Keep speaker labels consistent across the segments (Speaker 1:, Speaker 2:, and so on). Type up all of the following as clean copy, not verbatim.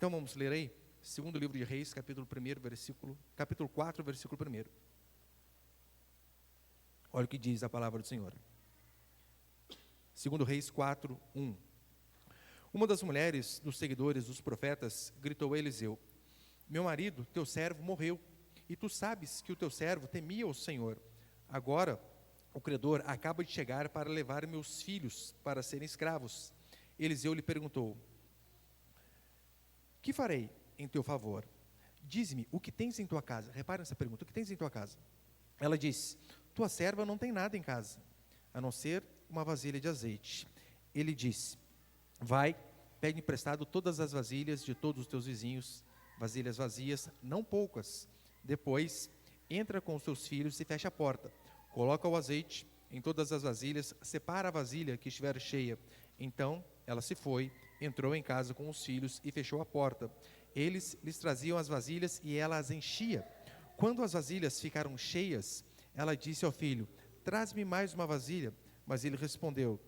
Speaker 1: Então vamos ler aí, segundo livro de Reis, capítulo 4, versículo 1. Olha o que diz a palavra do Senhor. Segundo Reis 4, 1. Uma das mulheres dos seguidores dos profetas gritou a Eliseu: meu marido, teu servo, morreu, e tu sabes que o teu servo temia o Senhor. Agora, o credor acaba de chegar para levar meus filhos para serem escravos. Eliseu lhe perguntou: que farei em teu favor? Dize-me, o que tens em tua casa? Repare nessa pergunta, o que tens em tua casa? Ela disse: tua serva não tem nada em casa, a não ser uma vasilha de azeite. Ele disse: vai, pede emprestado todas as vasilhas de todos os teus vizinhos, vasilhas vazias, não poucas. Depois, entra com os teus filhos e fecha a porta. Coloca o azeite em todas as vasilhas, separa a vasilha que estiver cheia. Então, ela se foi, entrou em casa com os filhos e fechou a porta. Eles lhes traziam as vasilhas e ela as enchia. Quando as vasilhas ficaram cheias, ela disse ao filho: traz-me mais uma vasilha. Mas ele respondeu: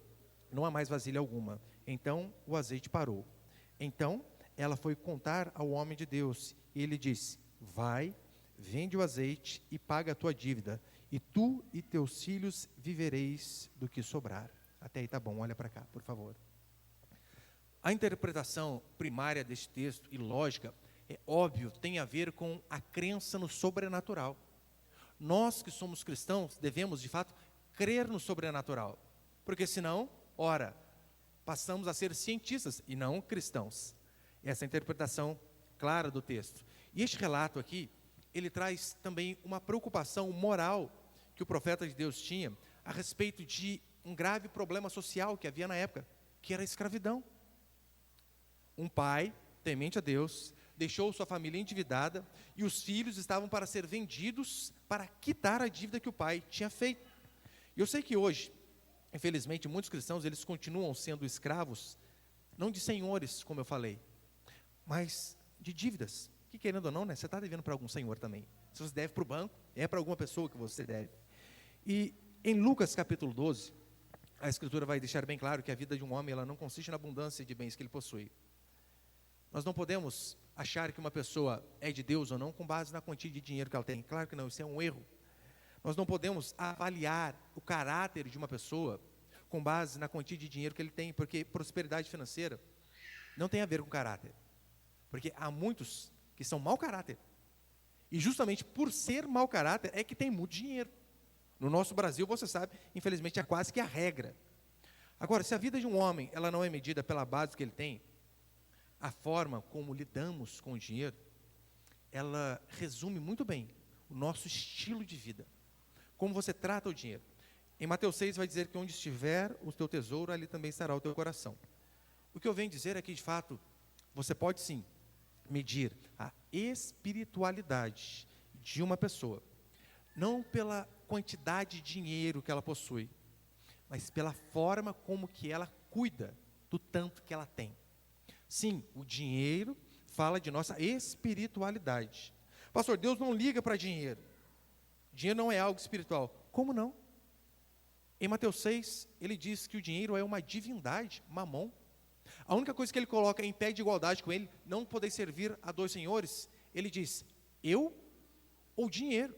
Speaker 1: não há mais vasilha alguma. Então o azeite parou. Então ela foi contar ao homem de Deus, e ele disse: vai, vende o azeite e paga a tua dívida, e tu e teus filhos vivereis do que sobrar. Até aí tá bom, olha para cá, por favor. A interpretação primária deste texto e lógica, é óbvio, tem a ver com a crença no sobrenatural. Nós que somos cristãos devemos, de fato, crer no sobrenatural, porque senão, ora, passamos a ser cientistas e não cristãos. Essa é a interpretação clara do texto. E este relato aqui, ele traz também uma preocupação moral que o profeta de Deus tinha a respeito de um grave problema social que havia na época, que era a escravidão. Um pai, temente a Deus, deixou sua família endividada e os filhos estavam para ser vendidos para quitar a dívida que o pai tinha feito. E eu sei que hoje, infelizmente, muitos cristãos, eles continuam sendo escravos, não de senhores, como eu falei, mas de dívidas, que querendo ou não, né, você está devendo para algum senhor também. Se você deve para o banco, é para alguma pessoa que você deve. E em Lucas capítulo 12, a Escritura vai deixar bem claro que a vida de um homem, ela não consiste na abundância de bens que ele possui. Nós não podemos achar que uma pessoa é de Deus ou não com base na quantia de dinheiro que ela tem. Claro que não, isso é um erro. Nós não podemos avaliar o caráter de uma pessoa com base na quantia de dinheiro que ele tem, porque prosperidade financeira não tem a ver com caráter. Porque há muitos que são mau caráter. E justamente por ser mau caráter é que tem muito dinheiro. No nosso Brasil, você sabe, infelizmente é quase que a regra. Agora, se a vida de um homem ela não é medida pela base que ele tem, a forma como lidamos com o dinheiro, ela resume muito bem o nosso estilo de vida. Como você trata o dinheiro. Em Mateus 6 vai dizer que onde estiver o teu tesouro, ali também estará o teu coração. O que eu venho dizer é que, de fato, você pode sim medir a espiritualidade de uma pessoa, não pela quantidade de dinheiro que ela possui, mas pela forma como que ela cuida do tanto que ela tem. Sim, o dinheiro fala de nossa espiritualidade. Pastor, Deus não liga para dinheiro. Dinheiro não é algo espiritual. Como não? Em Mateus 6, ele diz que o dinheiro é uma divindade, mamon. A única coisa que ele coloca em pé de igualdade com ele, não poder servir a dois senhores, ele diz: eu ou dinheiro?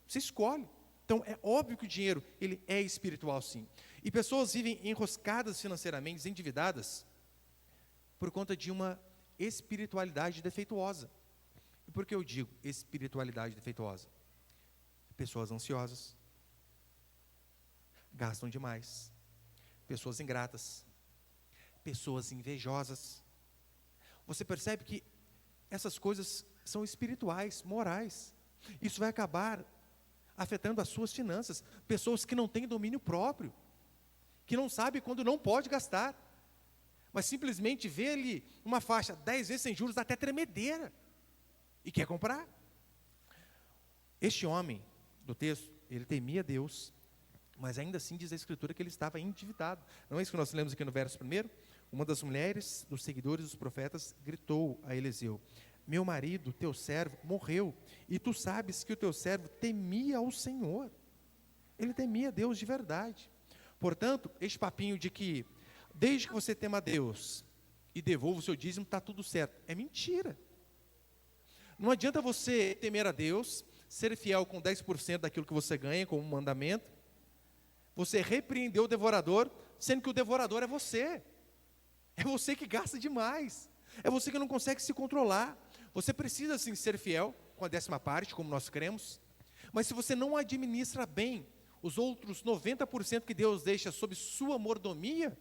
Speaker 1: Você escolhe. Então é óbvio que o dinheiro, ele é espiritual sim. E pessoas vivem enroscadas financeiramente, endividadas, por conta de uma espiritualidade defeituosa. E por que eu digo espiritualidade defeituosa? Pessoas ansiosas, gastam demais, pessoas ingratas, pessoas invejosas. Você percebe que essas coisas são espirituais, morais. Isso vai acabar afetando as suas finanças. Pessoas que não têm domínio próprio, que não sabem quando não pode gastar, mas simplesmente vê ali uma faixa 10 vezes sem juros, dá até tremedeira, e quer comprar. Este homem do texto, ele temia Deus, mas ainda assim diz a Escritura que ele estava endividado. Não é isso que nós lemos aqui no verso 1? Uma das mulheres dos seguidores dos profetas gritou a Eliseu: meu marido, teu servo, morreu, e tu sabes que o teu servo temia ao Senhor. Ele temia Deus de verdade. Portanto, este papinho de que, desde que você tema a Deus, e devolva o seu dízimo, está tudo certo. É mentira. Não adianta você temer a Deus, ser fiel com 10% daquilo que você ganha como mandamento, você repreender o devorador, sendo que o devorador é você. É você que gasta demais. É você que não consegue se controlar. Você precisa sim ser fiel com a 10ª parte, como nós cremos, mas se você não administra bem os outros 90% que Deus deixa sob sua mordomia,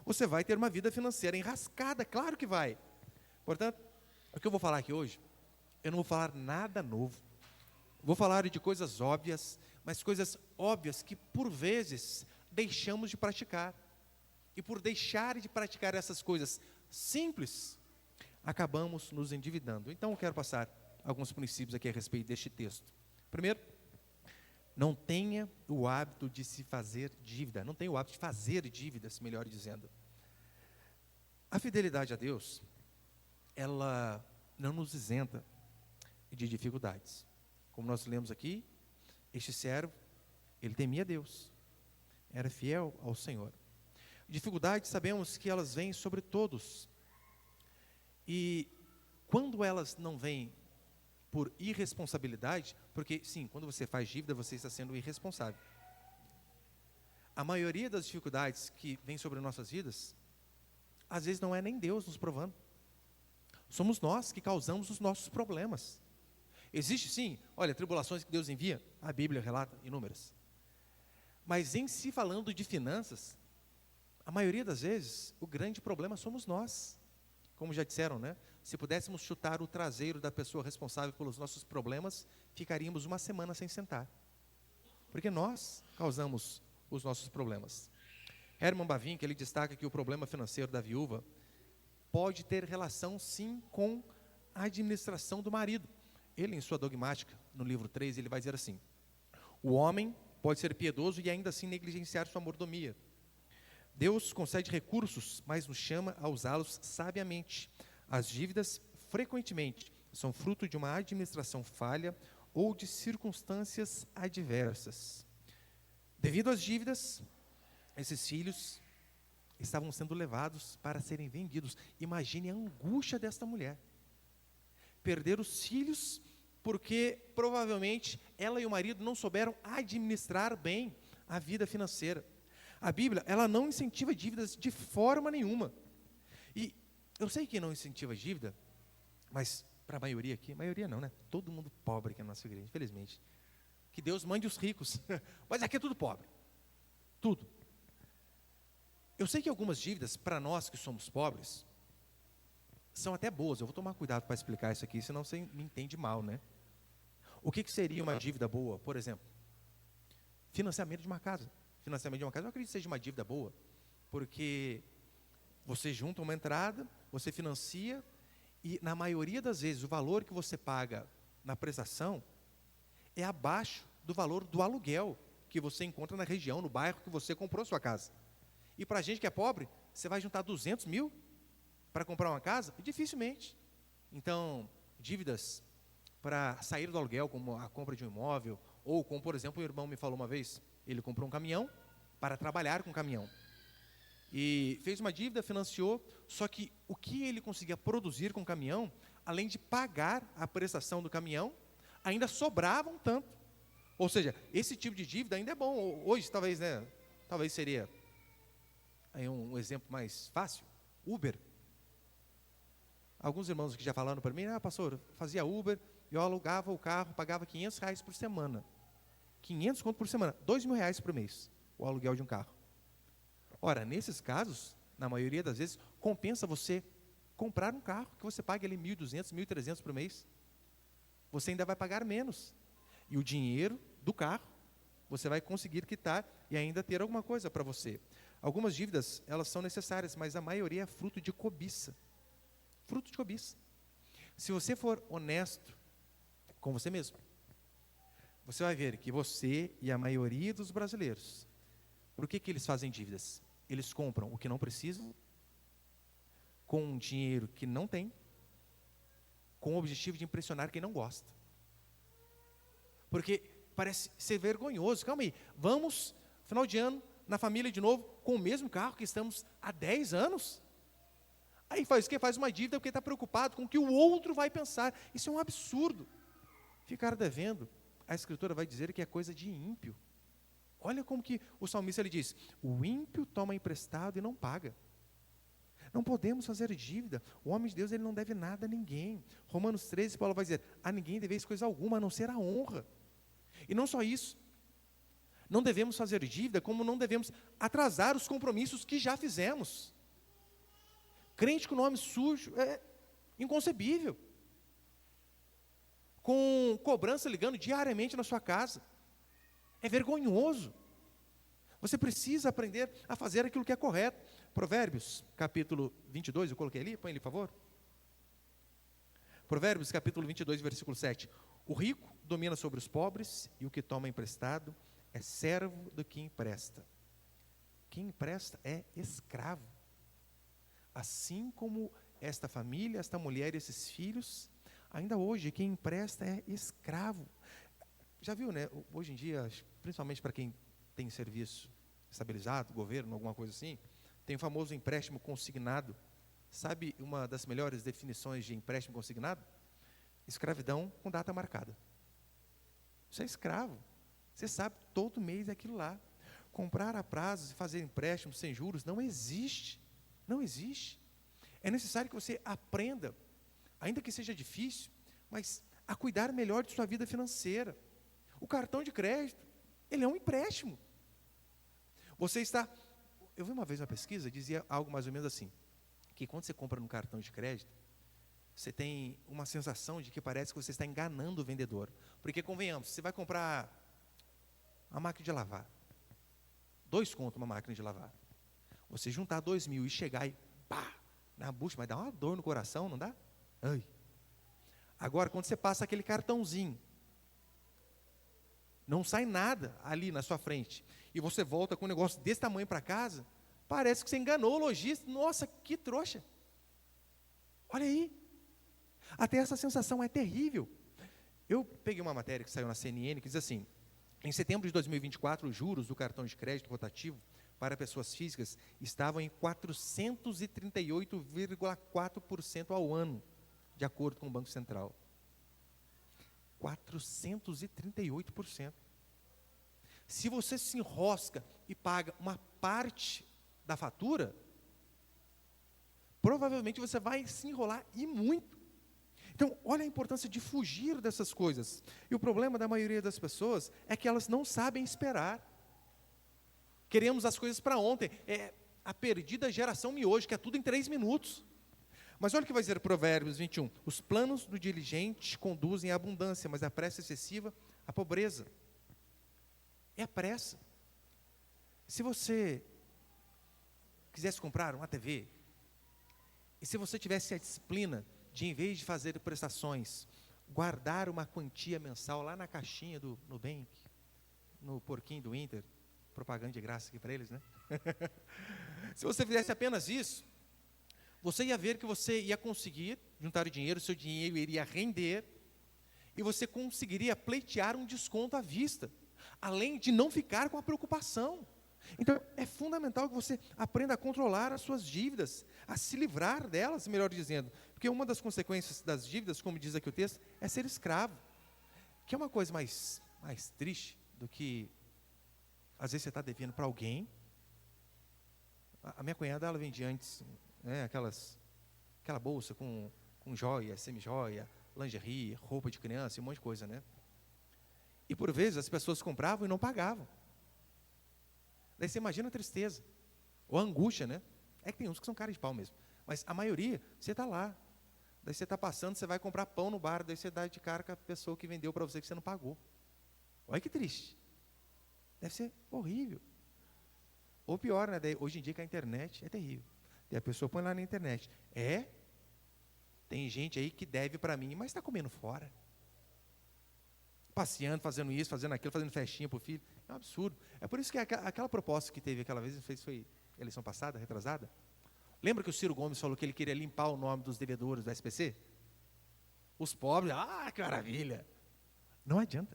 Speaker 1: você vai ter uma vida financeira enrascada, claro que vai. Portanto, o que eu vou falar aqui hoje, eu não vou falar nada novo. Vou falar de coisas óbvias, mas coisas óbvias que por vezes deixamos de praticar. E por deixar de praticar essas coisas simples, acabamos nos endividando. Então eu quero passar alguns princípios aqui a respeito deste texto. Primeiro, não tenha o hábito de se fazer dívida. Não tenha o hábito de fazer dívidas, melhor dizendo. A fidelidade a Deus, ela não nos isenta de dificuldades. Como nós lemos aqui, este servo, ele temia Deus, era fiel ao Senhor. Dificuldades, sabemos que elas vêm sobre todos. E quando elas não vêm por irresponsabilidade, porque sim, quando você faz dívida, você está sendo irresponsável. A maioria das dificuldades que vêm sobre nossas vidas, às vezes não é nem Deus nos provando. Somos nós que causamos os nossos problemas. Existe sim, olha, tribulações que Deus envia, a Bíblia relata inúmeras. Mas em si falando de finanças, a maioria das vezes, o grande problema somos nós. Como já disseram, né? Se pudéssemos chutar o traseiro da pessoa responsável pelos nossos problemas, ficaríamos uma semana sem sentar. Porque nós causamos os nossos problemas. Herman Bavinck, ele destaca que o problema financeiro da viúva pode ter relação, sim, com a administração do marido. Ele, em sua dogmática, no livro 3, ele vai dizer assim: o homem pode ser piedoso e ainda assim negligenciar sua mordomia. Deus concede recursos, mas nos chama a usá-los sabiamente. As dívidas, frequentemente, são fruto de uma administração falha ou de circunstâncias adversas. Devido às dívidas, esses filhos estavam sendo levados para serem vendidos. Imagine a angústia desta mulher. Perder os filhos porque provavelmente ela e o marido não souberam administrar bem a vida financeira. A Bíblia, ela não incentiva dívidas de forma nenhuma. E eu sei que não incentiva dívida, mas para a maioria aqui, maioria não, né? Todo mundo pobre aqui na nossa igreja, infelizmente. Que Deus mande os ricos, mas aqui é tudo pobre. Tudo. Eu sei que algumas dívidas, para nós que somos pobres, são até boas. Eu vou tomar cuidado para explicar isso aqui, senão você me entende mal, né? O que seria uma dívida boa? Por exemplo, financiamento de uma casa. Financiamento de uma casa, eu acredito que seja uma dívida boa, porque você junta uma entrada, você financia, e na maioria das vezes o valor que você paga na prestação é abaixo do valor do aluguel que você encontra na região, no bairro que você comprou sua casa. E para a gente que é pobre, você vai juntar 200 mil para comprar uma casa? Dificilmente. Então, dívidas para sair do aluguel, como a compra de um imóvel, ou como, por exemplo, o irmão me falou uma vez, ele comprou um caminhão para trabalhar com o caminhão. E fez uma dívida, financiou, só que o que ele conseguia produzir com o caminhão, além de pagar a prestação do caminhão, ainda sobrava um tanto. Ou seja, esse tipo de dívida ainda é bom. Hoje, talvez, né? Talvez seria aí um exemplo mais fácil. Uber. Alguns irmãos que já falaram para mim, pastor, eu fazia Uber, eu alugava o carro, pagava R$500 por semana. 500 conto por semana, R$2.000 por mês, o aluguel de um carro. Ora, nesses casos, na maioria das vezes, compensa você comprar um carro que você pague ali 1.200, 1.300 por mês. Você ainda vai pagar menos. E o dinheiro do carro, você vai conseguir quitar e ainda ter alguma coisa para você. Algumas dívidas, elas são necessárias, mas a maioria é fruto de cobiça. Fruto de cobiça. Se você for honesto com você mesmo, você vai ver que você e a maioria dos brasileiros, por que eles fazem dívidas? Eles compram o que não precisam, com um dinheiro que não tem, com o objetivo de impressionar quem não gosta. Porque parece ser vergonhoso. Calma aí, vamos, final de ano, na família de novo, com o mesmo carro que estamos há 10 anos? Aí faz o quê? Faz uma dívida porque está preocupado com o que o outro vai pensar. Isso é um absurdo. Ficar devendo, a Escritura vai dizer que é coisa de ímpio. Olha como que o salmista ele diz: o ímpio toma emprestado e não paga. Não podemos fazer dívida. O homem de Deus ele não deve nada a ninguém. Romanos 13, Paulo vai dizer: a ninguém deveis coisa alguma, a não ser a honra. E não só isso. Não devemos fazer dívida, como não devemos atrasar os compromissos que já fizemos. Crente com nome sujo é inconcebível. Com cobrança ligando diariamente na sua casa. É vergonhoso. Você precisa aprender a fazer aquilo que é correto. Provérbios, capítulo 22, eu coloquei ali, põe ali, por favor. Provérbios, capítulo 22, versículo 7. O rico domina sobre os pobres, e o que toma emprestado é servo do que empresta. Quem empresta é escravo. Assim como esta família, esta mulher e esses filhos, ainda hoje, quem empresta é escravo. Já viu, né? Hoje em dia, principalmente para quem tem serviço estabilizado, governo, alguma coisa assim, tem o famoso empréstimo consignado. Sabe uma das melhores definições de empréstimo consignado? Escravidão com data marcada. Você é escravo. Você sabe, todo mês é aquilo lá. Comprar a prazos e fazer empréstimos sem juros não existe. Não existe. É necessário que você aprenda, ainda que seja difícil, mas a cuidar melhor de sua vida financeira. O cartão de crédito, ele é um empréstimo. Você está... Eu vi uma vez uma pesquisa, dizia algo mais ou menos assim, que quando você compra no cartão de crédito, você tem uma sensação de que parece que você está enganando o vendedor. Porque, convenhamos, você vai comprar uma máquina de lavar. 2 conto uma máquina de lavar. Você juntar 2.000 e chegar e pá, na bucha, vai dar uma dor no coração, não dá? Ai. Agora, quando você passa aquele cartãozinho, não sai nada ali na sua frente, e você volta com um negócio desse tamanho para casa, parece que você enganou o lojista. Nossa, que trouxa. Olha aí. Até essa sensação é terrível. Eu peguei uma matéria que saiu na CNN, que diz assim: em setembro de 2024, os juros do cartão de crédito rotativo para pessoas físicas estavam em 438,4% ao ano, de acordo com o Banco Central. 438%. Se você se enrosca e paga uma parte da fatura, provavelmente você vai se enrolar e muito. Então, olha a importância de fugir dessas coisas. E o problema da maioria das pessoas é que elas não sabem esperar. Queremos as coisas para ontem. É a perdida geração miojo, que é tudo em 3 minutos. Mas olha o que vai dizer Provérbios 21. Os planos do diligente conduzem à abundância, mas a pressa excessiva à pobreza. É a pressa. Se você quisesse comprar uma TV, e se você tivesse a disciplina de, em vez de fazer prestações, guardar uma quantia mensal lá na caixinha do Nubank, no porquinho do Inter, propaganda de graça aqui para eles, né? Se você fizesse apenas isso, você ia ver que você ia conseguir juntar o dinheiro, seu dinheiro iria render, e você conseguiria pleitear um desconto à vista, além de não ficar com a preocupação. Então, é fundamental que você aprenda a controlar as suas dívidas, a se livrar delas, melhor dizendo. Porque uma das consequências das dívidas, como diz aqui o texto, é ser escravo. Que é uma coisa mais triste do que, às vezes, você está devendo para alguém. A minha cunhada, ela vendia antes, né, aquela bolsa com joia, semi-joia, lingerie, roupa de criança, um monte de coisa, né? E, por vezes, as pessoas compravam e não pagavam. Daí você imagina a tristeza, ou a angústia, né? É que tem uns que são cara de pau mesmo, mas a maioria, você está lá, daí você está passando, você vai comprar pão no bar, daí você dá de cara com a pessoa que vendeu para você que você não pagou. Olha que triste. Deve ser horrível. Ou pior, né? Daí, hoje em dia com a internet é terrível. E a pessoa põe lá na internet, tem gente aí que deve para mim, mas está comendo fora. Passeando, fazendo isso, fazendo aquilo, fazendo festinha para o filho. É um absurdo. É por isso que aquela proposta que teve aquela vez, foi eleição passada, retrasada. Lembra que o Ciro Gomes falou que ele queria limpar o nome dos devedores do SPC? Os pobres, que maravilha. Não adianta.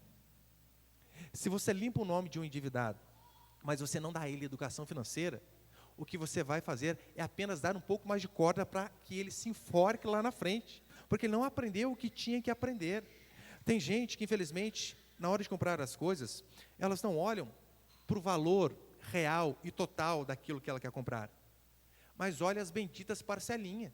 Speaker 1: Se você limpa o nome de um endividado, mas você não dá a ele educação financeira, o que você vai fazer é apenas dar um pouco mais de corda para que ele se enforque lá na frente, porque ele não aprendeu o que tinha que aprender. Tem gente que, infelizmente, na hora de comprar as coisas, elas não olham para o valor real e total daquilo que ela quer comprar, mas olha as benditas parcelinhas.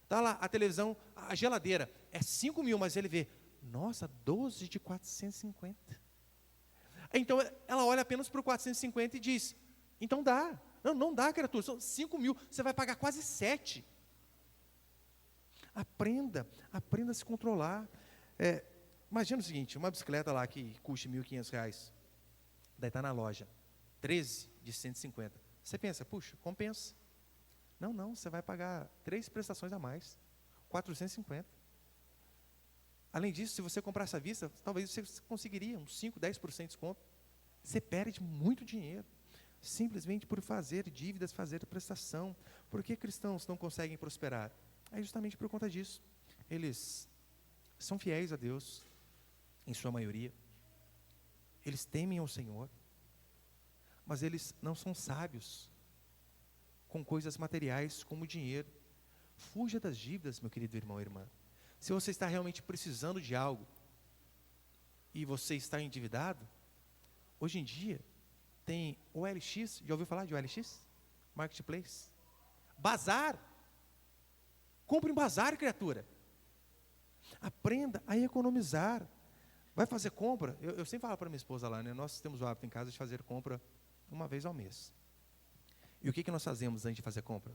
Speaker 1: Está lá a televisão, a geladeira, é 5 mil, mas ele vê, nossa, 12 de 450. Então, ela olha apenas para o 450 e diz, então dá. Não, não dá, criatura, são 5 mil, você vai pagar quase 7. Aprenda a se controlar. Imagina o seguinte, uma bicicleta lá que custe R$1.500, daí está na loja, 13 de 150. Você pensa, puxa, compensa. Não, você vai pagar 3 prestações a mais, 450. Além disso, se você comprasse à vista, talvez você conseguiria uns 5, 10% de desconto. Você perde muito dinheiro, simplesmente por fazer dívidas, fazer prestação. Por que cristãos não conseguem prosperar? É justamente por conta disso. Eles são fiéis a Deus, em sua maioria. Eles temem ao Senhor, mas eles não são sábios com coisas materiais como dinheiro. Fuja das dívidas, meu querido irmão e irmã. Se você está realmente precisando de algo e você está endividado, hoje em dia tem o OLX, já ouviu falar de OLX? Marketplace. Bazar. Compre em bazar, criatura. Aprenda a economizar. Vai fazer compra? Eu sempre falo para minha esposa lá, né? Nós temos o hábito em casa de fazer compra uma vez ao mês. E o que nós fazemos antes de fazer compra?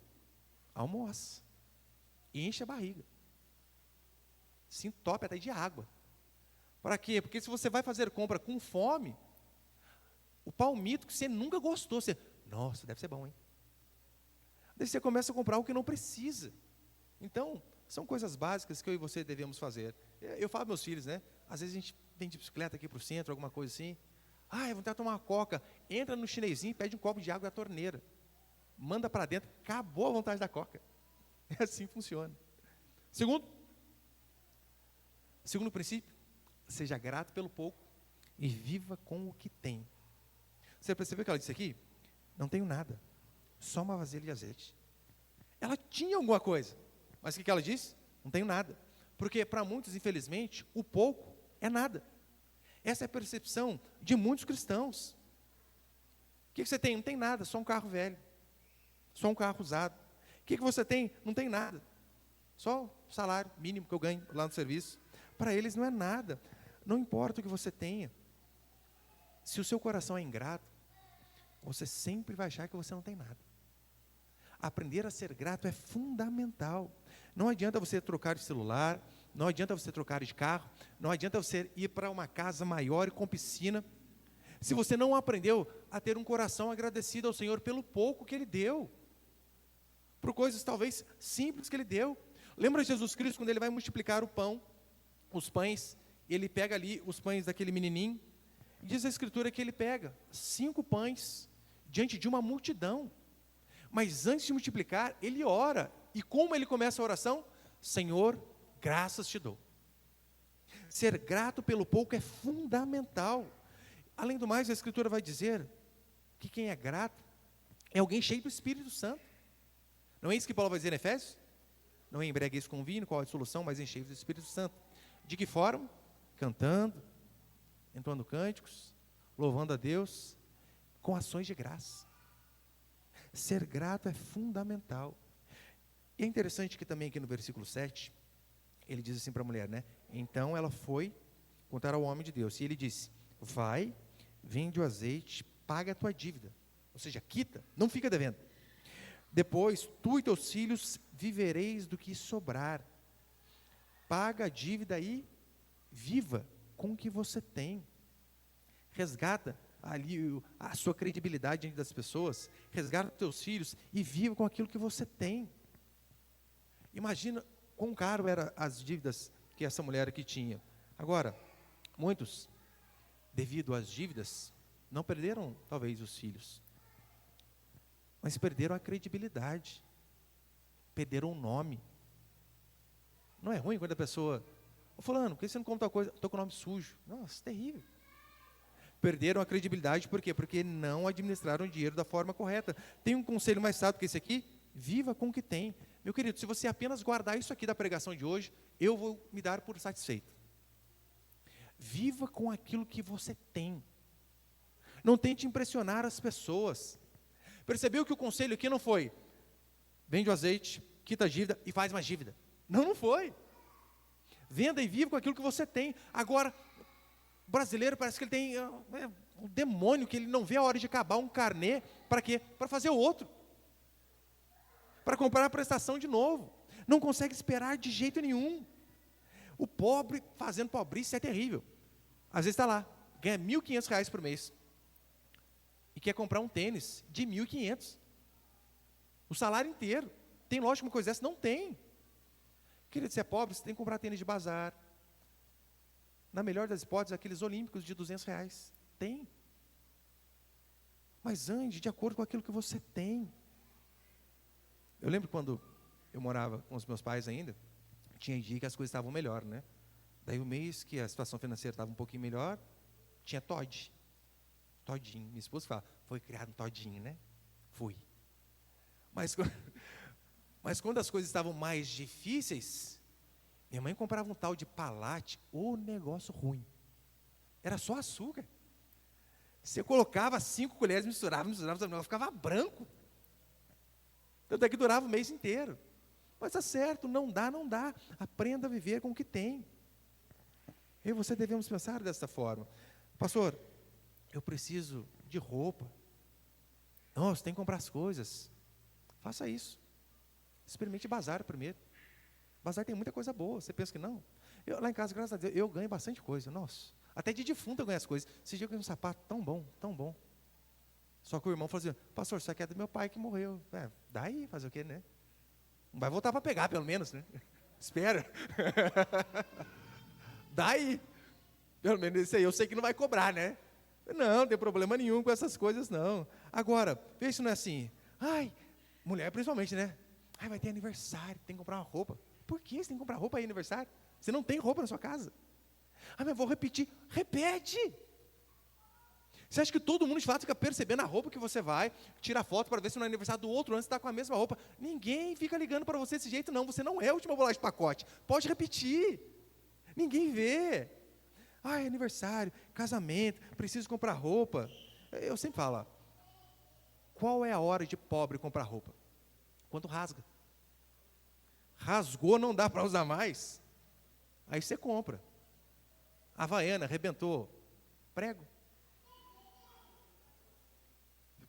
Speaker 1: Almoça. E enche a barriga. Se entope até de água. Para quê? Porque se você vai fazer compra com fome, o palmito que você nunca gostou, você, nossa, deve ser bom, hein? Daí você começa a comprar o que não precisa. Então, são coisas básicas que eu e você devemos fazer. Eu falo para meus filhos, né? Às vezes a gente vem de bicicleta aqui para o centro, alguma coisa assim. Eu vou tentar tomar uma coca. Entra no chinesinho, pede um copo de água da torneira. Manda para dentro, acabou a vontade da coca. É assim que funciona. Segundo princípio, seja grato pelo pouco e viva com o que tem. Você percebeu que ela disse aqui? Não tenho nada, só uma vasilha de azeite. Ela tinha alguma coisa, mas o que ela disse? Não tenho nada. Porque para muitos, infelizmente, o pouco é nada. Essa é a percepção de muitos cristãos. O que você tem? Não tem nada, só um carro velho, só um carro usado. O que você tem? Não tem nada, só o salário mínimo que eu ganho lá no serviço. Para eles não é nada. Não importa o que você tenha. Se o seu coração é ingrato, você sempre vai achar que você não tem nada. Aprender a ser grato é fundamental. Não adianta você trocar de celular, não adianta você trocar de carro, não adianta você ir para uma casa maior e com piscina, se você não aprendeu a ter um coração agradecido ao Senhor pelo pouco que Ele deu, por coisas talvez simples que Ele deu. Lembra Jesus Cristo quando Ele vai multiplicar o pão, os pães, Ele pega ali os pães daquele menininho, e diz a Escritura que Ele pega 5 pães diante de uma multidão, mas antes de multiplicar, Ele ora, e como Ele começa a oração? Senhor, graças te dou. Ser grato pelo pouco é fundamental. Além do mais, a Escritura vai dizer que quem é grato é alguém cheio do Espírito Santo. Não é isso que Paulo vai dizer em Efésios? Não embriagueis com vinho, qual é a solução, mas enchei do Espírito Santo. De que forma? Cantando, entoando cânticos, louvando a Deus, com ações de graça. Ser grato é fundamental. E é interessante que também aqui no versículo 7, ele diz assim para a mulher, né? Então ela foi contar ao homem de Deus, e ele disse, vai, vende o azeite, paga a tua dívida. Ou seja, quita, não fica devendo. Depois, tu e teus filhos vivereis do que sobrar. Paga a dívida e viva com o que você tem. Resgata ali a sua credibilidade diante das pessoas. Resgata os teus filhos e viva com aquilo que você tem. Imagina quão caro eram as dívidas que essa mulher aqui tinha. Agora, muitos, devido às dívidas, não perderam talvez os filhos, mas perderam a credibilidade, perderam o nome. Não é ruim quando a pessoa, ô fulano, por que você não conta tal coisa? Estou com o nome sujo. Nossa, terrível. Perderam a credibilidade, por quê? Porque não administraram o dinheiro da forma correta. Tem um conselho mais sábio que esse aqui? Viva com o que tem. Meu querido, se você apenas guardar isso aqui da pregação de hoje, eu vou me dar por satisfeito. Viva com aquilo que você tem. Não tente impressionar as pessoas. Percebeu que o conselho aqui não foi: vende o azeite, quita a dívida e faz mais dívida. Não, não foi. Venda e viva com aquilo que você tem. Agora, o brasileiro parece que ele tem um demônio, que ele não vê a hora de acabar um carnê. Para quê? Para fazer outro. Para comprar a prestação de novo. Não consegue esperar de jeito nenhum. O pobre fazendo pobrice é terrível. Às vezes está lá, ganha R$1.500 por mês. E quer comprar um tênis de 1.500. O salário inteiro. Tem lógico uma coisa dessa? Não tem. Querido, se é pobre, você tem que comprar tênis de bazar. Na melhor das hipóteses, aqueles olímpicos de R$200. Tem. Mas ande de acordo com aquilo que você tem. Eu lembro quando eu morava com os meus pais ainda, tinha dia que as coisas estavam melhor, né? Daí o mês que a situação financeira estava um pouquinho melhor, tinha Todd. Todinho. Minha esposa fala, foi criado um Todinho, né? Fui. Mas quando as coisas estavam mais difíceis, minha mãe comprava um tal de Palate, o negócio ruim. Era só açúcar. Você colocava 5 colheres, misturava, o negócio ficava branco. Tanto é que durava o mês inteiro. Mas tá certo, não dá. Aprenda a viver com o que tem. Eu e você devemos pensar dessa forma. Pastor, eu preciso de roupa. Não, você tem que comprar as coisas. Faça isso. Experimente bazar primeiro. Bazar tem muita coisa boa. Você pensa que não? Lá em casa, graças a Deus, eu ganho bastante coisa. Nossa, até de defunto eu ganho as coisas. Esse dia eu ganhei um sapato tão bom, tão bom. Só que o irmão falou assim, pastor, isso aqui é do meu pai que morreu. Daí, fazer o quê, né? Não vai voltar para pegar, pelo menos, né? Espera. Daí, pelo menos isso aí, eu sei que não vai cobrar, né? Não tem problema nenhum com essas coisas, não. Agora, vê se não é assim. Ai, mulher principalmente, né? Ai, vai ter aniversário, tem que comprar uma roupa. Por que você tem que comprar roupa aí aniversário? Você não tem roupa na sua casa. Ah, mas eu vou repetir. Repete! Você acha que todo mundo de fato fica percebendo a roupa que você vai, tira foto para ver se no aniversário do outro ano você está com a mesma roupa? Ninguém fica ligando para você desse jeito, não. Você não é a última bolacha de pacote. Pode repetir. Ninguém vê. Ah, é aniversário, casamento, preciso comprar roupa. Eu sempre falo, qual é a hora de pobre comprar roupa? Quando rasga. Rasgou, não dá para usar mais. Aí você compra. Havaiana, arrebentou. Prego.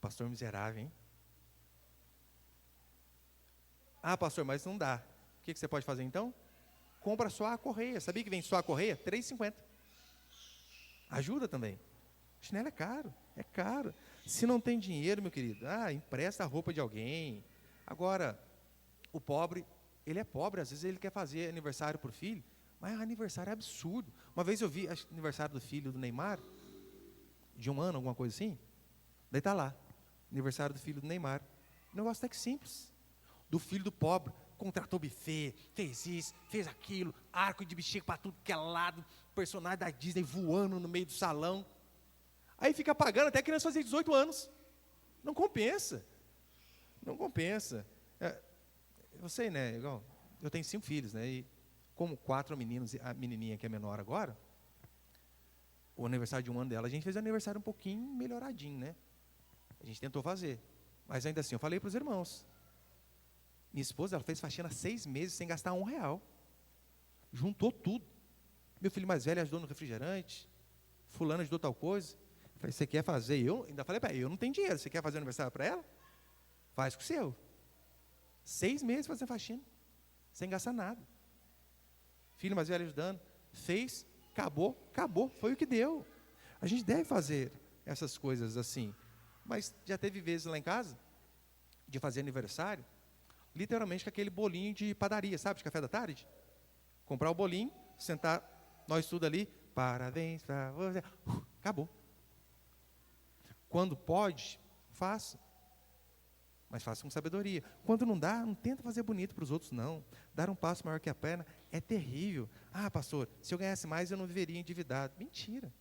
Speaker 1: Pastor miserável, hein? Ah, pastor, mas não dá. O que você pode fazer então? Compra só a correia. Sabia que vem só a correia? R$3,50. Ajuda também. O chinelo é caro, é caro. Se não tem dinheiro, meu querido, empresta a roupa de alguém. Agora, o pobre, ele é pobre, às vezes ele quer fazer aniversário para o filho, mas aniversário é absurdo. Uma vez eu vi aniversário do filho do Neymar, de 1 ano, alguma coisa assim, daí está lá, aniversário do filho do Neymar. Um negócio até que simples. Do filho do pobre, contratou buffet, fez isso, fez aquilo, arco de bexiga para tudo que é lado, personagem da Disney voando no meio do salão. Aí fica pagando até a criança fazer 18 anos. Não compensa. Não compensa. Eu sei, né? Igual, eu tenho 5 filhos, né? E como 4 meninos, a menininha que é menor agora, o aniversário de 1 ano dela, a gente fez o aniversário um pouquinho melhoradinho, né? A gente tentou fazer. Mas ainda assim, eu falei para os irmãos. Minha esposa, ela fez faxina 6 meses sem gastar R$1. Juntou tudo. Meu filho mais velho ajudou no refrigerante. Fulano ajudou tal coisa. Eu falei, você quer fazer? Eu ainda falei para ela, eu não tenho dinheiro. Você quer fazer aniversário para ela? Faz com o seu. 6 meses fazendo faxina. Sem gastar nada. Filho mais velho ajudando. Fez, acabou. Foi o que deu. A gente deve fazer essas coisas assim. Mas já teve vezes lá em casa, de fazer aniversário, literalmente com aquele bolinho de padaria, sabe, de café da tarde? Comprar o bolinho, sentar, nós tudo ali, parabéns para você, acabou. Quando pode, faça. Mas faça com sabedoria. Quando não dá, não tenta fazer bonito para os outros, não. Dar um passo maior que a perna é terrível. Ah, pastor, se eu ganhasse mais, eu não viveria endividado. Mentira.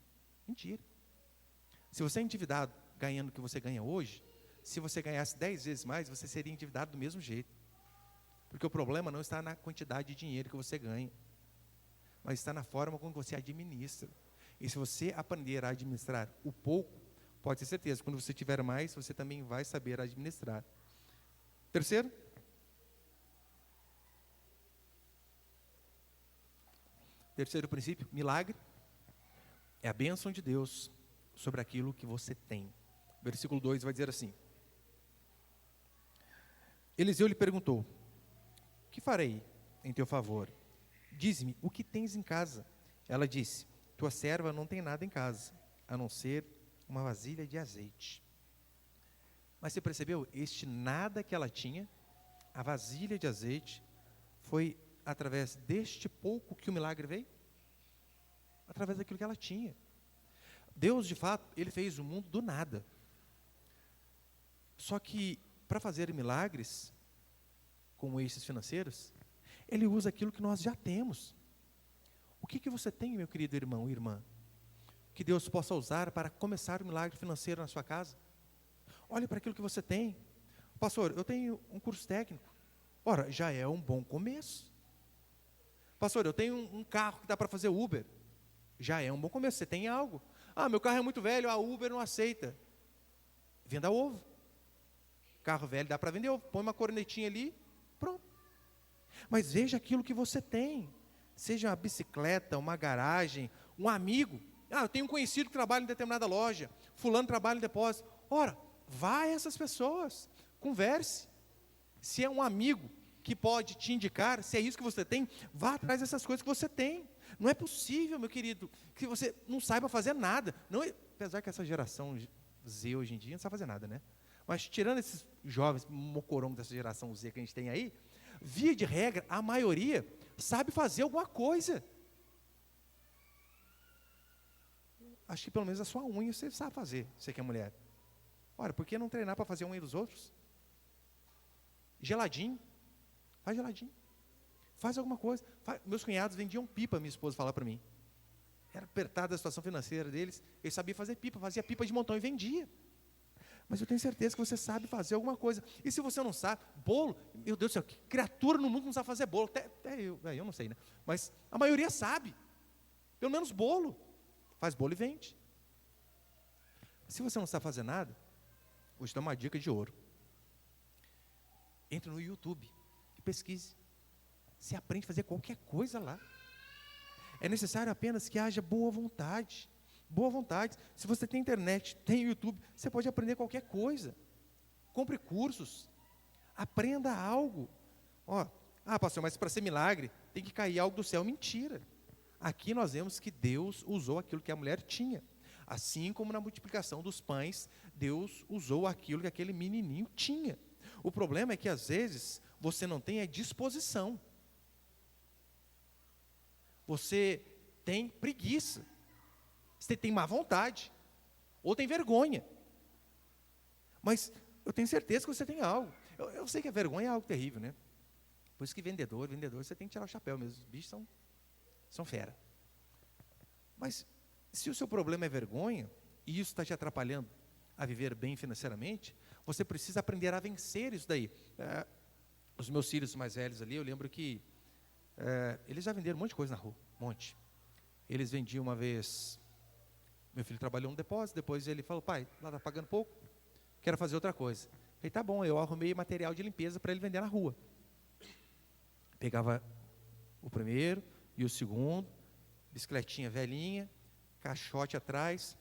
Speaker 1: Se você é endividado ganhando o que você ganha hoje, se você ganhasse 10 vezes mais, você seria endividado do mesmo jeito. Porque o problema não está na quantidade de dinheiro que você ganha, mas está na forma como você administra. E se você aprender a administrar o pouco, pode ter certeza, quando você tiver mais, você também vai saber administrar. Terceiro, princípio, milagre é a bênção de Deus sobre aquilo que você tem. Versículo 2 vai dizer assim: Eliseu lhe perguntou: que farei em teu favor? Dize-me, o que tens em casa? Ela disse: tua serva não tem nada em casa, a não ser uma vasilha de azeite. Mas você percebeu? Este nada que ela tinha, a vasilha de azeite, foi através deste pouco que o milagre veio? Através daquilo que ela tinha. Deus, de fato, Ele fez o mundo do nada. Só que, para fazer milagres, como esses financeiros, Ele usa aquilo que nós já temos. O que você tem, meu querido irmão e irmã, que Deus possa usar para começar o milagre financeiro na sua casa? Olhe para aquilo que você tem. Pastor, eu tenho um curso técnico. Ora, já é um bom começo. Pastor, eu tenho um carro que dá para fazer Uber. Já é um bom começo, você tem algo. Ah, meu carro é muito velho, a Uber não aceita. Venda ovo. Carro velho dá para vender ovo. Põe uma cornetinha ali, pronto. Mas veja aquilo que você tem. Seja uma bicicleta, uma garagem, um amigo. Ah, eu tenho um conhecido que trabalha em determinada loja. Fulano trabalha em depósito. Ora, vá a essas pessoas. Converse. Se é um amigo que pode te indicar, se é isso que você tem, vá atrás dessas coisas que você tem. Não é possível, meu querido, que você não saiba fazer nada. Não é, apesar que essa geração Z hoje em dia não sabe fazer nada, né? Mas tirando esses jovens mocorongos dessa geração Z que a gente tem aí, via de regra, a maioria sabe fazer alguma coisa. Acho que pelo menos a sua unha você sabe fazer, você que é mulher. Ora, por que não treinar para fazer a unha dos outros? Geladinho. Faz geladinho. Faz alguma coisa. Meus cunhados vendiam pipa, minha esposa falava para mim. Era apertada a situação financeira deles. Ele sabia fazer pipa, fazia pipa de montão e vendia. Mas eu tenho certeza que você sabe fazer alguma coisa. E se você não sabe, bolo, meu Deus do céu, que criatura no mundo não sabe fazer bolo. Até eu não sei, né? Mas a maioria sabe. Pelo menos bolo. Faz bolo e vende. Se você não sabe fazer nada, vou te dar uma dica de ouro. Entre no YouTube e pesquise. Você aprende a fazer qualquer coisa lá. É necessário apenas que haja boa vontade. Boa vontade. Se você tem internet, tem YouTube, você pode aprender qualquer coisa. Compre cursos. Aprenda algo. Pastor, mas para ser milagre, tem que cair algo do céu. Mentira. Aqui nós vemos que Deus usou aquilo que a mulher tinha. Assim como na multiplicação dos pães, Deus usou aquilo que aquele menininho tinha. O problema é que às vezes você não tem a disposição. Você tem preguiça. Você tem má vontade. Ou tem vergonha. Mas eu tenho certeza que você tem algo. Eu sei que a vergonha é algo terrível, né? Por isso que vendedor, você tem que tirar o chapéu mesmo. Os bichos são fera. Mas se o seu problema é vergonha, e isso está te atrapalhando a viver bem financeiramente, você precisa aprender a vencer isso daí. Os meus filhos mais velhos ali, eu lembro que eles já venderam um monte de coisa na rua, um monte. Eles vendiam uma vez, meu filho trabalhou no depósito, depois ele falou: pai, lá está pagando pouco, quero fazer outra coisa. Eu falei: tá bom, eu arrumei material de limpeza para ele vender na rua. Pegava o primeiro e o segundo, bicicletinha velhinha, caixote atrás,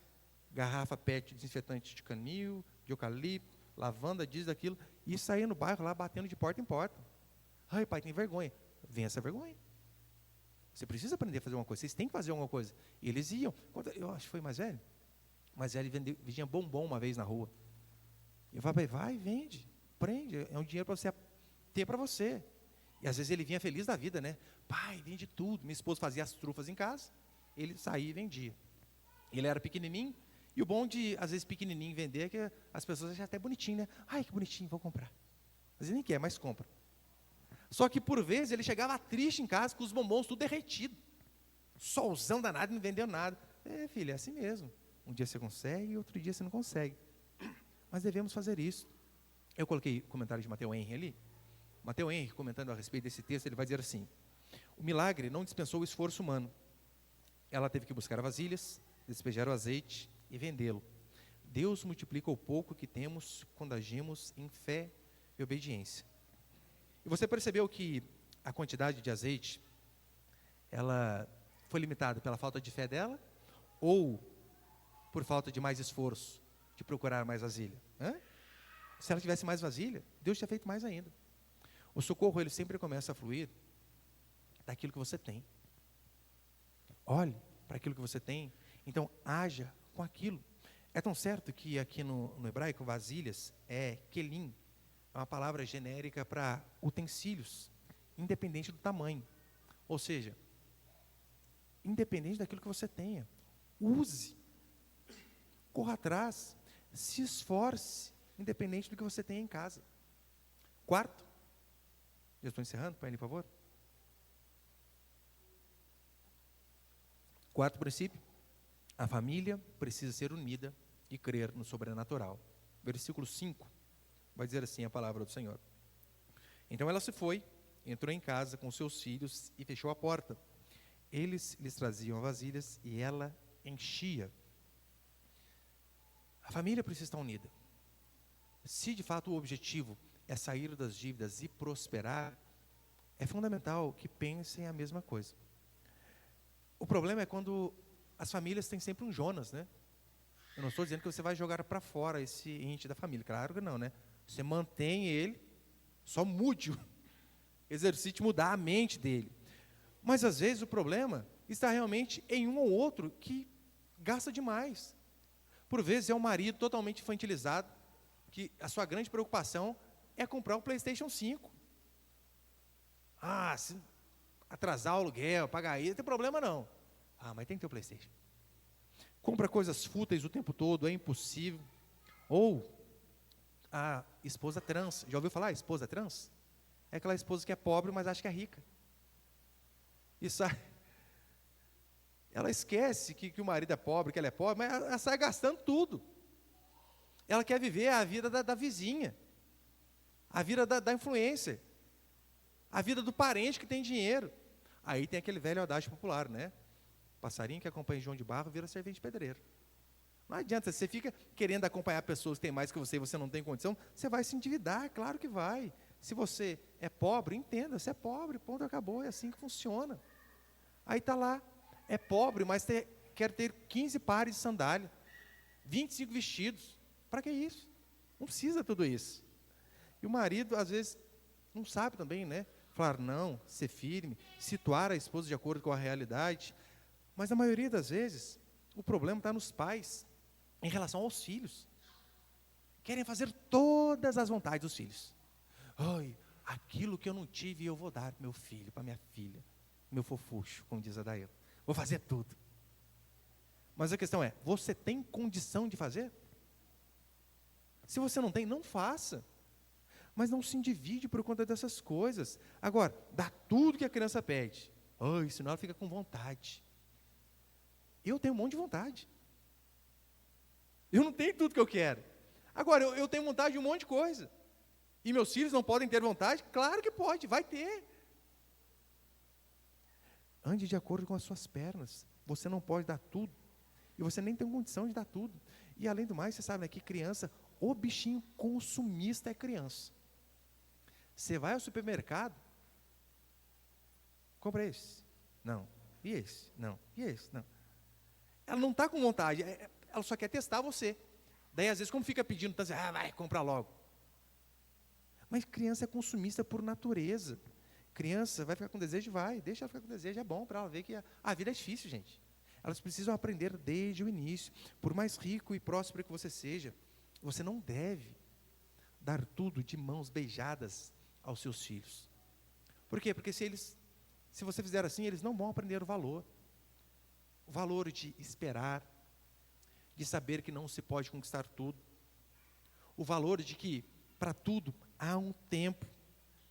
Speaker 1: garrafa PET desinfetante de canil, de eucalipto, lavanda, diz daquilo, e saía no bairro lá batendo de porta em porta. Ai, pai, tem vergonha. Vem essa vergonha. Você precisa aprender a fazer uma coisa, vocês têm que fazer alguma coisa. E eles iam, eu acho que foi mais velho, vendia bombom uma vez na rua. Eu falei: vai, vende, prende, é um dinheiro para você ter para você. E às vezes ele vinha feliz da vida, né? Pai, vende tudo. Minha esposa fazia as trufas em casa, ele saía e vendia. Ele era pequenininho, e o bom de, às vezes, pequenininho vender é que as pessoas acham até bonitinho, né? Ai, que bonitinho, vou comprar. Às vezes nem quer, mas compra. Só que, por vezes, ele chegava triste em casa, com os bombons tudo derretido. Solzão danado, não vendeu nada. Filho, é assim mesmo. Um dia você consegue, outro dia você não consegue. Mas devemos fazer isso. Eu coloquei o comentário de Matthew Henry ali. Matthew Henry, comentando a respeito desse texto, ele vai dizer assim: o milagre não dispensou o esforço humano. Ela teve que buscar vasilhas, despejar o azeite e vendê-lo. Deus multiplica o pouco que temos quando agimos em fé e obediência. E você percebeu que a quantidade de azeite, ela foi limitada pela falta de fé dela? Ou por falta de mais esforço, de procurar mais vasilha? Se ela tivesse mais vasilha, Deus tinha feito mais ainda. O socorro, ele sempre começa a fluir daquilo que você tem. Olhe para aquilo que você tem, então haja com aquilo. É tão certo que aqui no hebraico, vasilhas é kelim, é uma palavra genérica para utensílios, independente do tamanho. Ou seja, independente daquilo que você tenha, use, corra atrás, se esforce, independente do que você tenha em casa. Quarto, já estou encerrando, põe ali, por favor. Quarto princípio, a família precisa ser unida e crer no sobrenatural. Versículo 5, vai dizer assim a palavra do Senhor. Então ela se foi, entrou em casa com seus filhos e fechou a porta. Eles lhes traziam vasilhas e ela enchia. A família precisa estar unida. Se de fato o objetivo é sair das dívidas e prosperar, é fundamental que pensem a mesma coisa. O problema é quando as famílias têm sempre um Jonas, né? Eu não estou dizendo que você vai jogar para fora esse ente da família, claro que não, né? Você mantém ele, só mude-o, exercite mudar a mente dele. Mas às vezes o problema está realmente em um ou outro que gasta demais. Por vezes é um marido totalmente infantilizado, que a sua grande preocupação é comprar um PlayStation 5. Se atrasar o aluguel, pagar isso, não tem problema não. Mas tem que ter o PlayStation. Compra coisas fúteis o tempo todo, é impossível. Ou a esposa trans. Já ouviu falar esposa trans? É aquela esposa que é pobre, mas acha que é rica. E sai. Ela esquece que o marido é pobre, que ela é pobre, mas ela sai gastando tudo. Ela quer viver a vida da vizinha, a vida da influencer, a vida do parente que tem dinheiro. Aí tem aquele velho adágio popular, né? Passarinho que acompanha João de Barro vira servente de pedreiro. Não adianta, você fica querendo acompanhar pessoas que têm mais que você e você não tem condição, você vai se endividar, claro que vai. Se você é pobre, entenda, você é pobre, ponto, acabou, é assim que funciona. Aí está lá, é pobre, mas quer ter 15 pares de sandália, 25 vestidos. Para que isso? Não precisa tudo isso. E o marido, às vezes, não sabe também, né? Falar não, ser firme, situar a esposa de acordo com a realidade. Mas na maioria das vezes, o problema está nos pais, em relação aos filhos. Querem fazer todas as vontades dos filhos. Aquilo que eu não tive, eu vou dar para meu filho, para minha filha, meu fofucho, como diz a Daíla. Vou fazer tudo. Mas a questão é, você tem condição de fazer? Se você não tem, não faça. Mas não se endivide por conta dessas coisas. Agora, dá tudo que a criança pede. Senão ela fica com vontade. Eu tenho um monte de vontade. Eu não tenho tudo que eu quero. Agora, eu tenho vontade de um monte de coisa. E meus filhos não podem ter vontade? Claro que pode, vai ter. Ande de acordo com as suas pernas. Você não pode dar tudo. E você nem tem condição de dar tudo. E além do mais, você sabe, né, que criança, o bichinho consumista é criança. Você vai ao supermercado, compra esse. Não. E esse? Não. E esse? Não. Ela não está com vontade, ela só quer testar você. Daí, às vezes, como fica pedindo, tá dizendo, vai, compra logo. Mas criança é consumista por natureza. Criança vai ficar com desejo, deixa ela ficar com desejo, é bom para ela ver que a vida é difícil, gente. Elas precisam aprender desde o início. Por mais rico e próspero que você seja, você não deve dar tudo de mãos beijadas aos seus filhos. Por quê? Porque se você fizer assim, eles não vão aprender o valor de esperar, de saber que não se pode conquistar tudo, o valor de que para tudo há um tempo.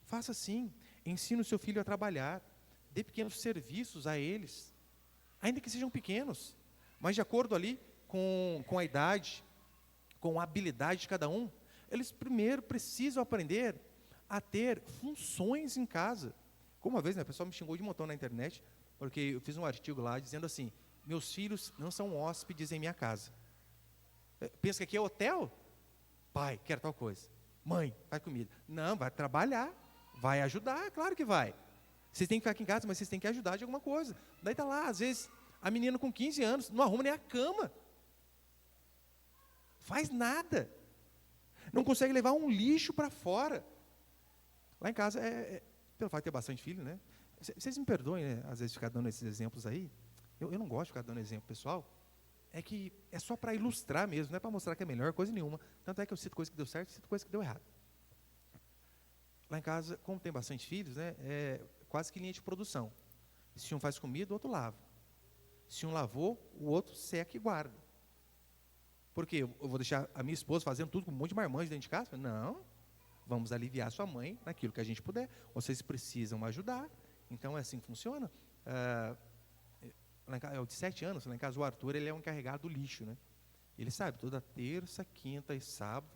Speaker 1: Faça assim, ensine o seu filho a trabalhar, dê pequenos serviços a eles, ainda que sejam pequenos, mas de acordo ali com a idade, com a habilidade de cada um, eles primeiro precisam aprender a ter funções em casa. Como uma vez, né, o pessoal me xingou de montão na internet, porque eu fiz um artigo lá dizendo assim, meus filhos não são hóspedes em minha casa. Pensa que aqui é hotel? Pai, quero tal coisa. Mãe, faz comida. Não, vai trabalhar, vai ajudar, claro que vai. Vocês têm que ficar aqui em casa, mas vocês têm que ajudar de alguma coisa. Daí está lá, às vezes, a menina com 15 anos, não arruma nem a cama. Faz nada. Não consegue levar um lixo para fora. Lá em casa, pelo fato de ter bastante filho, né? Vocês me perdoem, né, às vezes, ficar dando esses exemplos aí. Eu não gosto de ficar dando exemplo pessoal. É que é só para ilustrar mesmo, não é para mostrar que é melhor, coisa nenhuma. Tanto é que eu cito coisa que deu certo e cito coisa que deu errado. Lá em casa, como tem bastante filhos, né, é quase que linha de produção. Se um faz comida, o outro lava. Se um lavou, o outro seca e guarda. Porque eu vou deixar a minha esposa fazendo tudo com um monte de marmanjo dentro de casa? Não. Vamos aliviar sua mãe naquilo que a gente puder. Vocês precisam ajudar. Então, é assim que funciona. É o de 7 anos, lá em casa, o Arthur, ele é um encarregado do lixo, né? Ele sabe, toda terça, quinta e sábado,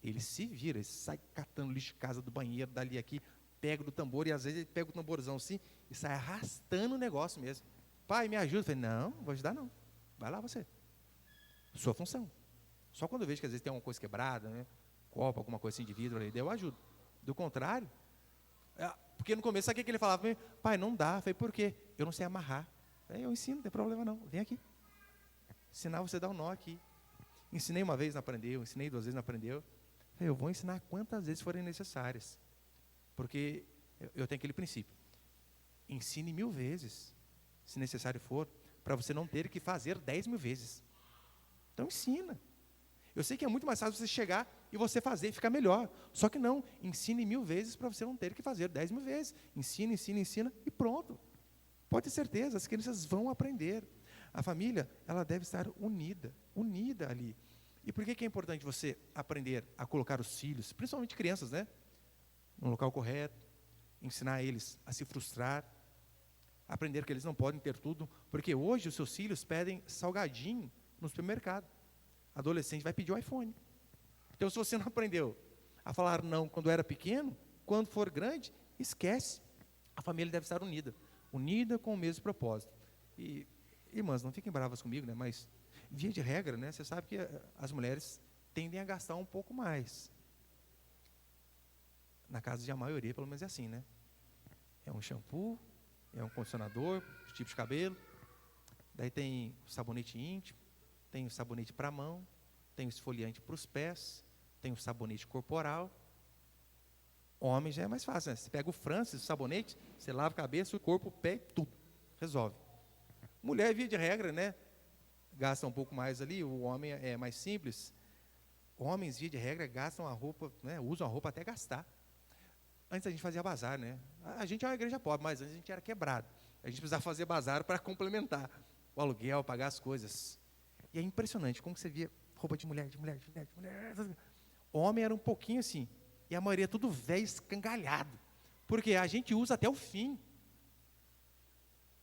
Speaker 1: ele se vira, ele sai catando lixo de casa, do banheiro, dali aqui, pega do tambor, e às vezes ele pega o tamborzão assim, e sai arrastando o negócio mesmo. Pai, me ajuda. Eu falei, não vou ajudar não. Vai lá você. Sua função. Só quando eu vejo que às vezes tem alguma coisa quebrada, né? Copa, alguma coisa assim de vidro, ali, eu ajudo. Do contrário, porque no começo, sabe o que ele falava? Pai, não dá. Eu falei, por quê? Eu não sei amarrar. Aí eu ensino, não tem problema não, vem aqui. Ensinar você a dar um nó aqui. Ensinei uma vez, não aprendeu. Ensinei 2 vezes, não aprendeu. Eu vou ensinar quantas vezes forem necessárias. Porque eu tenho aquele princípio. Ensine 1000 vezes, se necessário for, para você não ter que fazer 10.000 vezes. Então ensina. Eu sei que é muito mais fácil você chegar e você fazer e ficar melhor. Só que não, ensine 1000 vezes para você não ter que fazer 10.000 vezes. Ensina, ensina, ensina e pronto. Pode ter certeza, as crianças vão aprender. A família, ela deve estar unida ali. E por que é importante você aprender a colocar os filhos, principalmente crianças, né? No local correto, ensinar eles a se frustrar, aprender que eles não podem ter tudo, porque hoje os seus filhos pedem salgadinho no supermercado. Adolescente vai pedir o iPhone. Então, se você não aprendeu a falar não quando era pequeno, quando for grande, esquece. A família deve estar unida com o mesmo propósito. E, irmãs, não fiquem bravas comigo, né? Mas, via de regra, né? Você sabe que as mulheres tendem a gastar um pouco mais. Na casa de a maioria, pelo menos é assim, né? É um shampoo, é um condicionador, tipo de cabelo, daí tem o sabonete íntimo, tem o sabonete para a mão, tem o esfoliante para os pés, tem o sabonete corporal. Homem já é mais fácil, né? Você pega o Francis, o sabonete, você lava a cabeça, o corpo, o pé, tudo. Resolve. Mulher, via de regra, né? Gasta um pouco mais ali, o homem é mais simples. Homens, via de regra, gastam a roupa, né? Usam a roupa até gastar. Antes a gente fazia bazar, né? A gente é uma igreja pobre, mas antes a gente era quebrado. A gente precisava fazer bazar para complementar o aluguel, pagar as coisas. E é impressionante como você via roupa de mulher. Homem era um pouquinho assim. E a maioria tudo velho, escangalhado. Porque a gente usa até o fim.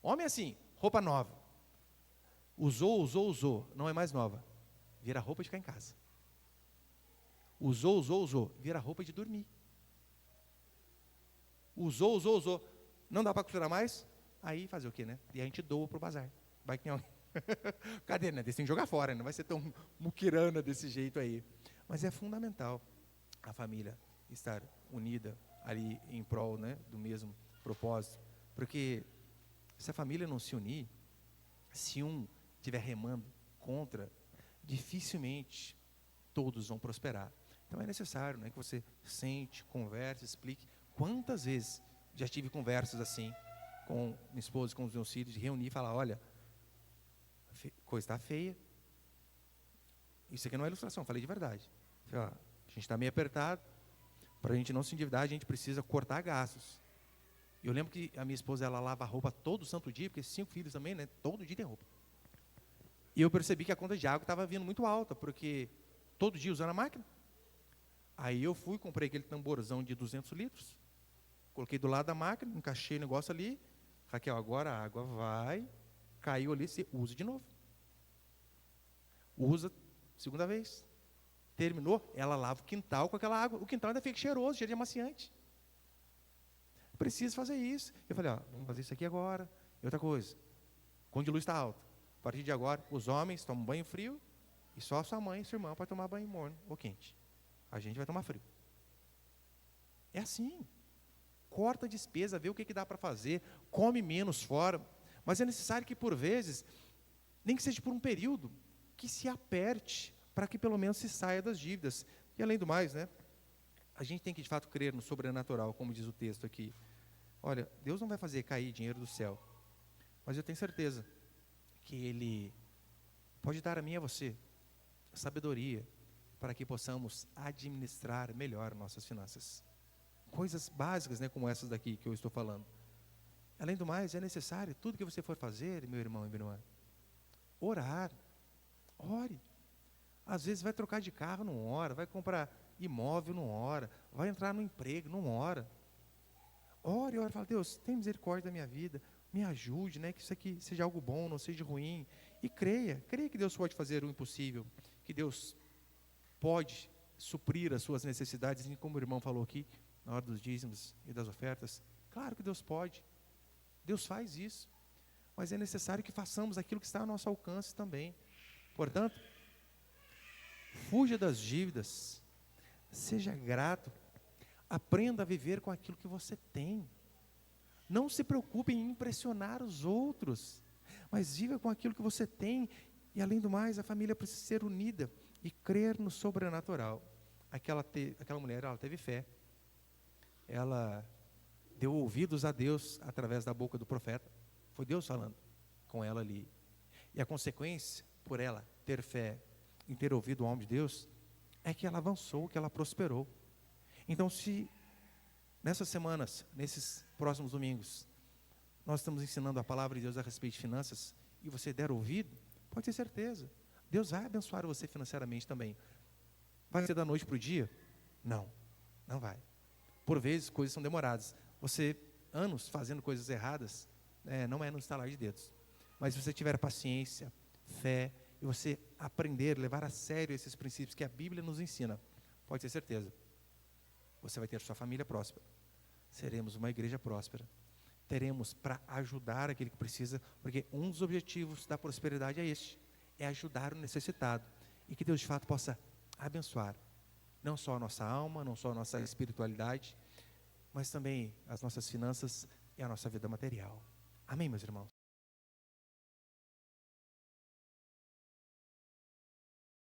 Speaker 1: Homem assim, roupa nova. Usou. Não é mais nova. Vira roupa de ficar em casa. Usou. Vira roupa de dormir. Usou. Não dá para costurar mais? Aí fazer o quê, né? E a gente doa para o bazar. Vai que tem cadê, né? Desse tem que jogar fora, não vai ser tão muquirana desse jeito aí. Mas é fundamental a família estar unida ali em prol, né, do mesmo propósito. Porque se a família não se unir, se um estiver remando contra, dificilmente todos vão prosperar. Então é necessário, né, que você sente, converse, explique. Quantas vezes já tive conversas assim com minha esposa, com os meus filhos, de reunir e falar, olha, coisa está feia. Isso aqui não é ilustração, falei de verdade. Falei, ó, a gente está meio apertado, para a gente não se endividar, a gente precisa cortar gastos. Eu lembro que a minha esposa, ela lava a roupa todo santo dia, porque 5 filhos também, né? Todo dia tem roupa. E eu percebi que a conta de água estava vindo muito alta, porque todo dia usando a máquina. Aí eu fui, comprei aquele tamborzão de 200 litros, coloquei do lado da máquina, encaixei o negócio ali. Falei, Raquel, agora a água vai, caiu ali, você usa de novo. usa segunda vez. Terminou, ela lava o quintal com aquela água. O quintal ainda fica cheiroso, cheiro de amaciante. Precisa fazer isso. Eu falei, vamos fazer isso aqui agora. E outra coisa, quando a luz está alta, a partir de agora, os homens tomam banho frio e só sua mãe e sua irmã podem tomar banho morno ou quente. A gente vai tomar frio. É assim. Corta a despesa, vê o que dá para fazer, come menos fora. Mas é necessário que, por vezes, nem que seja por um período, que se aperte para que pelo menos se saia das dívidas. E além do mais, né, a gente tem que de fato crer no sobrenatural, como diz o texto aqui. Olha, Deus não vai fazer cair dinheiro do céu, mas eu tenho certeza que Ele pode dar a mim e a você sabedoria para que possamos administrar melhor nossas finanças. Coisas básicas, né, como essas daqui que eu estou falando. Além do mais, é necessário, tudo que você for fazer, meu irmão e minha irmã, orar. Ore. Às vezes vai trocar de carro, não ora. Vai comprar imóvel, não ora. Vai entrar no emprego, não ora. Ore, ore, fala, Deus, tem misericórdia da minha vida, me ajude, né, que isso aqui seja algo bom, não seja ruim. E creia que Deus pode fazer o impossível, que Deus pode suprir as suas necessidades, e como o irmão falou aqui, na hora dos dízimos e das ofertas. Claro que Deus pode. Deus faz isso. Mas é necessário que façamos aquilo que está ao nosso alcance também. Portanto, fuja das dívidas, seja grato, aprenda a viver com aquilo que você tem. Não se preocupe em impressionar os outros, mas viva com aquilo que você tem. E além do mais, a família precisa ser unida e crer no sobrenatural. Aquela mulher, ela teve fé. Ela deu ouvidos a Deus através da boca do profeta. Foi Deus falando com ela ali. E a consequência, por ela ter fé em ter ouvido o homem de Deus, é que ela avançou, que ela prosperou. Então, se nessas semanas, nesses próximos domingos, nós estamos ensinando a palavra de Deus a respeito de finanças, e você der ouvido, pode ter certeza, Deus vai abençoar você financeiramente também. Vai ser da noite para o dia? Não, não vai. Por vezes, coisas são demoradas. Você, anos fazendo coisas erradas, não é no estalar de dedos. Mas se você tiver paciência, fé, e você aprender, levar a sério esses princípios que a Bíblia nos ensina, pode ter certeza, você vai ter sua família próspera. Seremos uma igreja próspera. Teremos para ajudar aquele que precisa, porque um dos objetivos da prosperidade é este, é ajudar o necessitado. E que Deus de fato possa abençoar, não só a nossa alma, não só a nossa espiritualidade, mas também as nossas finanças e a nossa vida material. Amém, meus irmãos?